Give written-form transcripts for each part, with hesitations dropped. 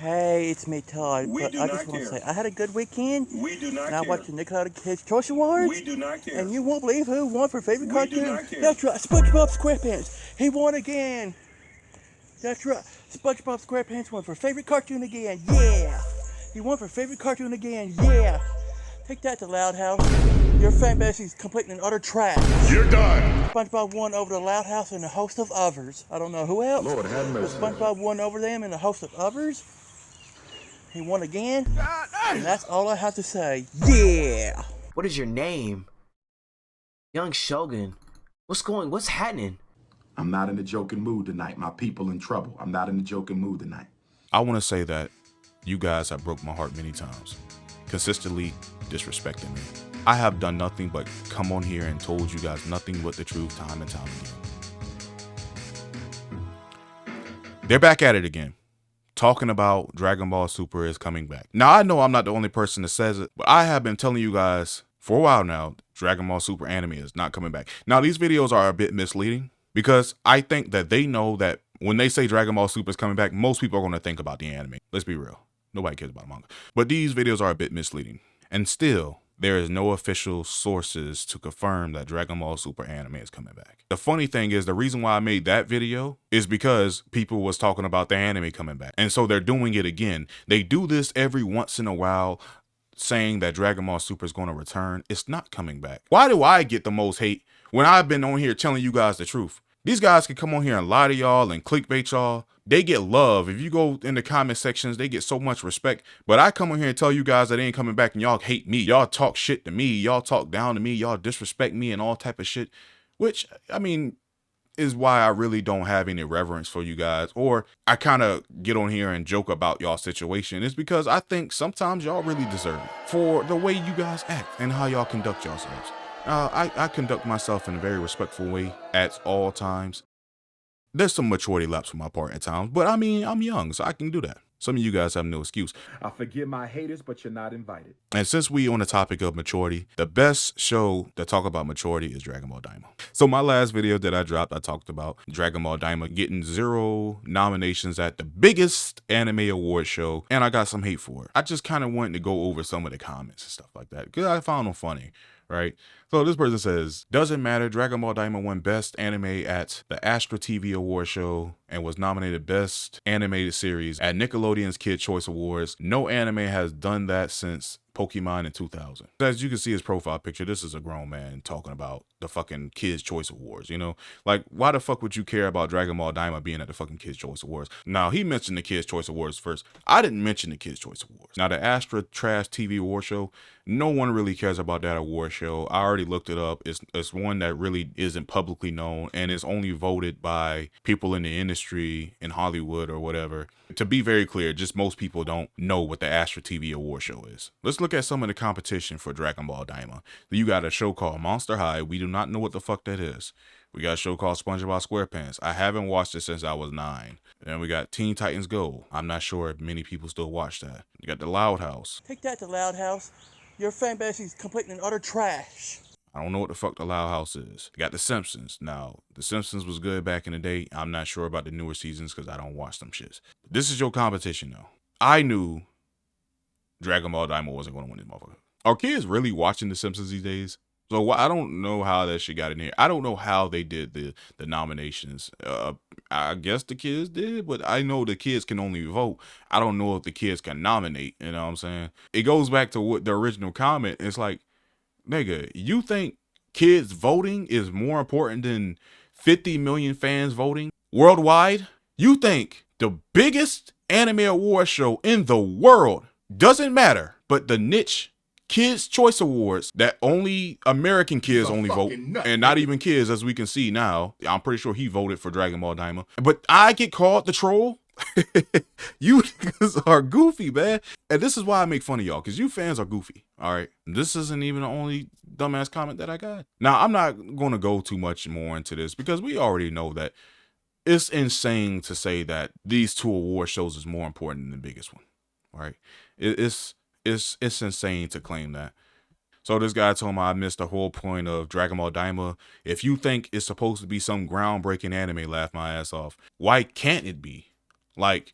Hey, it's me, Todd. We But do I not just want to care. say, I had a good weekend. We do not And I care. watched the Nickelodeon Kids Choice Awards. We do not care. And you won't believe who won for favorite We cartoon. do not care. That's right, SpongeBob SquarePants. He won again. That's right, SpongeBob SquarePants won for favorite cartoon again. Yeah. He won for favorite cartoon again. Yeah. Take that to Loud House. Your fan base is complete and utter trash. You're done. SpongeBob won over the Loud House and a host of others. I don't know who else. Lord have mercy. But SpongeBob won over them and a host of others. He won again. And that's all I have to say. Yeah. What is your name? Young Shogun. What's happening? I'm not in a joking mood tonight. My people in trouble. I'm not in a joking mood tonight. I want to say that you guys have broke my heart many times, consistently disrespecting me. I have done nothing but come on here and told you guys nothing but the truth time and time again. They're back at it again, talking about Dragon Ball Super is coming back. Now, I know I'm not the only person that says it, but I have been telling you guys for a while now, Dragon Ball Super anime is not coming back. Now, these videos are a bit misleading because I think that they know that when they say Dragon Ball Super is coming back, most people are going to think about the anime. Let's be real. Nobody cares about manga. But these videos are a bit misleading. And still, there is no official sources to confirm that Dragon Ball Super anime is coming back. The funny thing is, the reason why I made that video is because people was talking about the anime coming back. And so they're doing it again. They do this every once in a while, saying that Dragon Ball Super is going to return. It's not coming back. Why do I get the most hate when I've been on here telling you guys the truth? These guys can come on here and lie to y'all and clickbait y'all. They get love. If you go in the comment sections, they get so much respect. But I come on here and tell you guys that they ain't coming back and y'all hate me. Y'all talk shit to me. Y'all talk down to me. Y'all disrespect me and all type of shit. Which, I mean, is why I really don't have any reverence for you guys. Or I kind of get on here and joke about y'all situation. It's because I think sometimes y'all really deserve it for the way you guys act and how y'all conduct yourselves. I conduct myself in a very respectful way at all times. There's some maturity lapse on my part at times, but I mean, I'm young, so I can do that. Some of you guys have no excuse. I forgive my haters, but you're not invited. And since we on the topic of maturity, the best show that talk about maturity is Dragon Ball Daima. So my last video that I dropped, I talked about Dragon Ball Daima getting 0 nominations at the biggest anime award show, and I got some hate for it. I just kind of wanted to go over some of the comments and stuff like that because I found them funny. Right? So this person says, doesn't matter, Dragon Ball Daima won Best Anime at the Astra TV Award Show and was nominated Best Animated Series at Nickelodeon's Kid Choice Awards. No anime has done that since Pokemon in 2000. As you can see his profile picture, this is a grown man talking about the fucking Kids Choice Awards, you know? Like, why the fuck would you care about Dragon Ball Daima being at the fucking Kids Choice Awards? Now, he mentioned the Kids Choice Awards first. I didn't mention the Kids Choice Awards. Now, the Astra Trash TV Award Show, no one really cares about that award show. I already looked it up. It's one that really isn't publicly known, and it's only voted by people in the industry in Hollywood or whatever. To be very clear, just most people don't know what the Astra TV Award Show is. Let's look at some of the competition for Dragon Ball Daima. You got a show called Monster High. We do not know what the fuck that is. We got a show called SpongeBob SquarePants. I haven't watched it since I was 9. Then we got Teen Titans Go. I'm not sure if many people still watch that. You got the Loud House. Take that to Loud House. Your fan base is complete and utter trash. I don't know what the fuck the Loud House is. You got The Simpsons. Now, The Simpsons was good back in the day. I'm not sure about the newer seasons because I don't watch them shits. But this is your competition, though. I knew Dragon Ball Daima wasn't going to win this motherfucker. Are kids really watching The Simpsons these days? So I don't know how that shit got in here. I don't know how they did the nominations. I guess the kids did, but I know the kids can only vote. I don't know if the kids can nominate. You know what I'm saying? It goes back to what the original comment. It's like, nigga, you think kids voting is more important than 50 million fans voting worldwide? You think the biggest anime award show in the world doesn't matter, but the niche Kids Choice Awards that only American kids only vote, and not even kids, as we can see now. I'm pretty sure he voted for Dragon Ball Daima, but I get called the troll. You niggas are goofy, man. And this is why I make fun of y'all, because you fans are goofy. All right. This isn't even the only dumbass comment that I got. Now, I'm not going to go too much more into this because we already know that it's insane to say that these 2 award shows is more important than the biggest one. All right. It's insane to claim that. So this guy told me I missed the whole point of Dragon Ball Daima. If you think it's supposed to be some groundbreaking anime, laugh my ass off. Why can't it be? Like,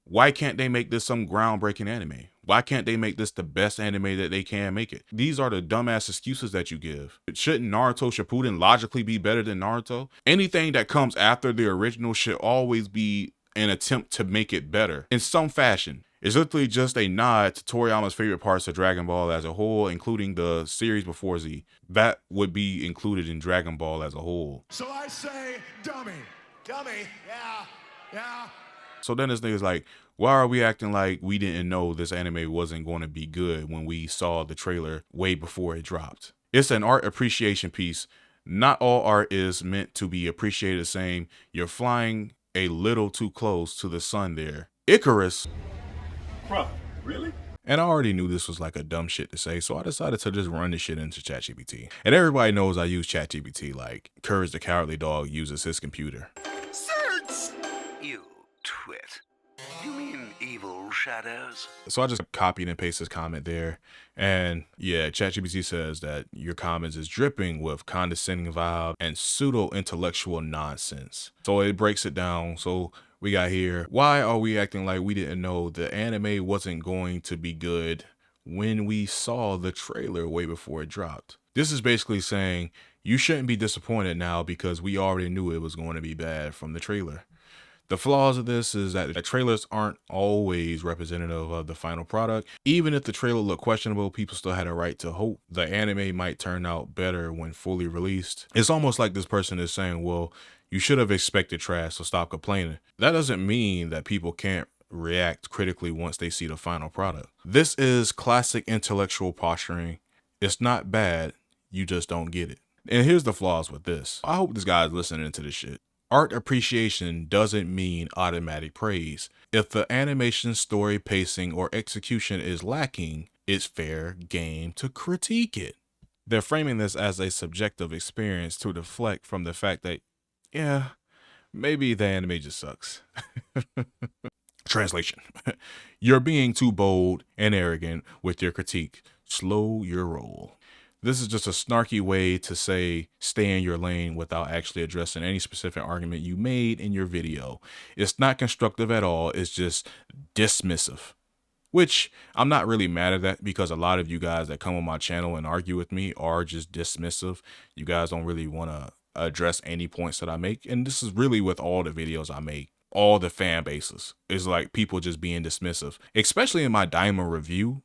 Why can't they make this some groundbreaking anime? Why can't they make this the best anime that they can make it? These are the dumbass excuses that you give. Shouldn't Naruto Shippuden logically be better than Naruto? Anything that comes after the original should always be an attempt to make it better in some fashion. It's literally just a nod to Toriyama's favorite parts of Dragon Ball as a whole, including the series before Z. That would be included in Dragon Ball as a whole. So I say, dummy. Dummy, yeah. So then this nigga's like, why are we acting like we didn't know this anime wasn't going to be good when we saw the trailer way before it dropped? It's an art appreciation piece. Not all art is meant to be appreciated the same. You're flying a little too close to the sun there. Icarus. Bro, really? And I already knew this was like a dumb shit to say, so I decided to just run this shit into ChatGPT. And everybody knows I use ChatGPT like Courage the Cowardly Dog uses his computer. Search! You twit. You mean evil shadows? So I just copied and pasted his comment there. And yeah, ChatGPT says that your comments is dripping with condescending vibe and pseudo-intellectual nonsense. So it breaks it down. So we got here, why are we acting like we didn't know the anime wasn't going to be good when we saw the trailer way before it dropped? This is basically saying you shouldn't be disappointed now because we already knew it was going to be bad from the trailer. The flaws of this is that the trailers aren't always representative of the final product. Even if the trailer looked questionable, people still had a right to hope the anime might turn out better when fully released. It's almost like this person is saying, well, you should have expected trash, so stop complaining. That doesn't mean that people can't react critically once they see the final product. This is classic intellectual posturing. It's not bad, you just don't get it. And here's the flaws with this. I hope this guy's listening to this shit. Art appreciation doesn't mean automatic praise. If the animation, story, pacing, or execution is lacking, it's fair game to critique it. They're framing this as a subjective experience to deflect from the fact that, yeah, maybe the anime just sucks. Translation. You're being too bold and arrogant with your critique. Slow your roll. This is just a snarky way to say stay in your lane without actually addressing any specific argument you made in your video. It's not constructive at all. It's just dismissive, which I'm not really mad at that because a lot of you guys that come on my channel and argue with me are just dismissive. You guys don't really want to address any points that I make. And this is really with all the videos I make. All the fan bases. It's like people just being dismissive, especially in my Daima review.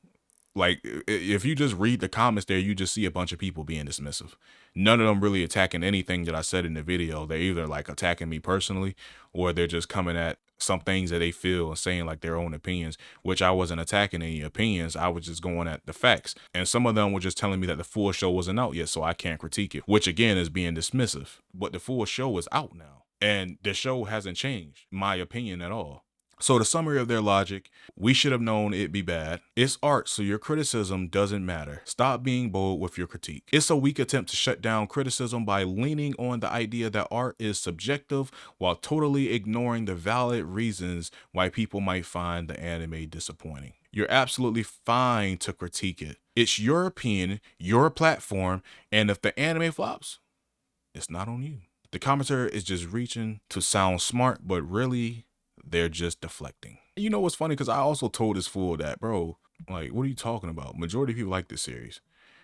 Like, if you just read the comments there, you just see a bunch of people being dismissive. None of them really attacking anything that I said in the video. They're either like attacking me personally, or they're just coming at some things that they feel and saying like their own opinions, which I wasn't attacking any opinions. I was just going at the facts. And some of them were just telling me that the full show wasn't out yet, so I can't critique it, which again is being dismissive. But the full show is out now, and the show hasn't changed my opinion at all. So the summary of their logic, we should have known it'd be bad. It's art, so your criticism doesn't matter. Stop being bold with your critique. It's a weak attempt to shut down criticism by leaning on the idea that art is subjective while totally ignoring the valid reasons why people might find the anime disappointing. You're absolutely fine to critique it. It's your opinion, your platform, and if the anime flops, it's not on you. The commenter is just reaching to sound smart, but really, they're just deflecting. You know what's funny? Because I also told this fool that, bro, like, what are you talking about? Majority of people like this series.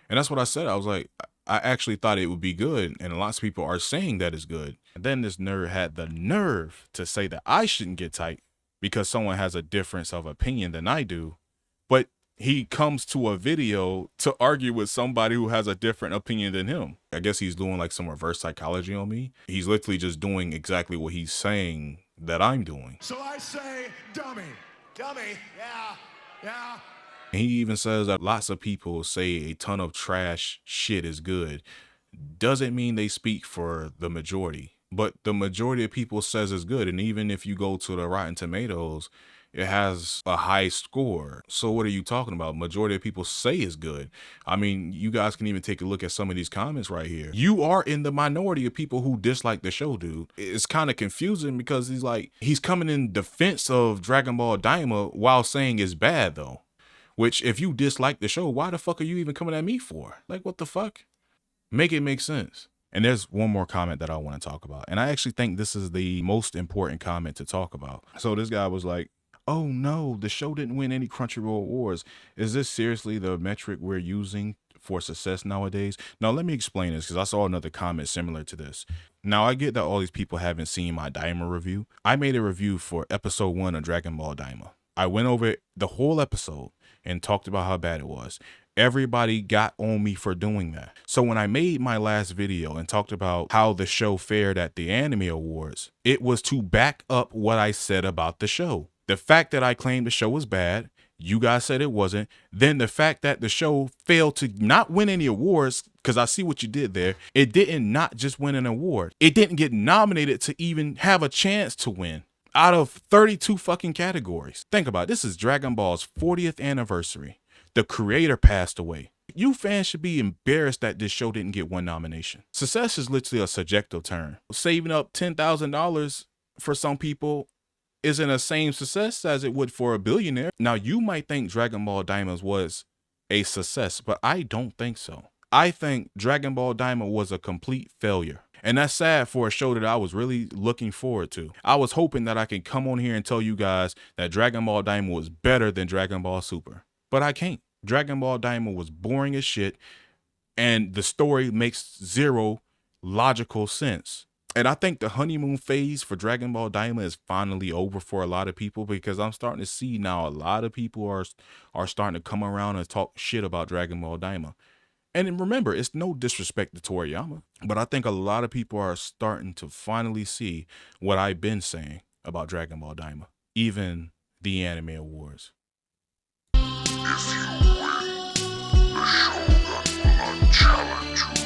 And that's what I said. I was like, I actually thought it would be good. And lots of people are saying that it's good. And then this nerd had the nerve to say that I shouldn't get tight because someone has a difference of opinion than I do. But he comes to a video to argue with somebody who has a different opinion than him. I guess he's doing like some reverse psychology on me. He's literally just doing exactly what he's saying that I'm doing. So I say, dummy. Dummy, yeah. And he even says that lots of people say a ton of trash shit is good. Doesn't mean they speak for the majority, but the majority of people says it's good. And even if you go to the Rotten Tomatoes, it has a high score. So what are you talking about? Majority of people say it's good. I mean, you guys can even take a look at some of these comments right here. You are in the minority of people who dislike the show, dude. It's kind of confusing because he's coming in defense of Dragon Ball Daima while saying it's bad though. Which if you dislike the show, why the fuck are you even coming at me for? Like, what the fuck? Make it make sense. And there's one more comment that I want to talk about. And I actually think this is the most important comment to talk about. So this guy was like, oh no, the show didn't win any Crunchyroll awards. Is this seriously the metric we're using for success nowadays? Now, let me explain this because I saw another comment similar to this. Now, I get that all these people haven't seen my Daima review. I made a review for episode 1 of Dragon Ball Daima. I went over the whole episode and talked about how bad it was. Everybody got on me for doing that. So when I made my last video and talked about how the show fared at the anime awards, it was to back up what I said about the show. The fact that I claimed the show was bad, you guys said it wasn't. Then the fact that the show failed to not win any awards, because I see what you did there. It didn't not just win an award. It didn't get nominated to even have a chance to win out of 32 fucking categories. Think about it. This is Dragon Ball's 40th anniversary. The creator passed away. You fans should be embarrassed that this show didn't get one nomination. Success is literally a subjective term. Saving up $10,000 for some people isn't the same success as it would for a billionaire. Now, you might think Dragon Ball Daima was a success, but I don't think so. I think Dragon Ball Daima was a complete failure. And that's sad for a show that I was really looking forward to. I was hoping that I could come on here and tell you guys that Dragon Ball Daima was better than Dragon Ball Super, but I can't. Dragon Ball Daima was boring as shit, and the story makes zero logical sense. And I think the honeymoon phase for Dragon Ball Daima is finally over for a lot of people, because I'm starting to see now a lot of people are starting to come around and talk shit about Dragon Ball Daima. And remember, it's no disrespect to Toriyama, but I think a lot of people are starting to finally see what I've been saying about Dragon Ball Daima, even the anime awards. If you win, the Shogun will unchallenge you.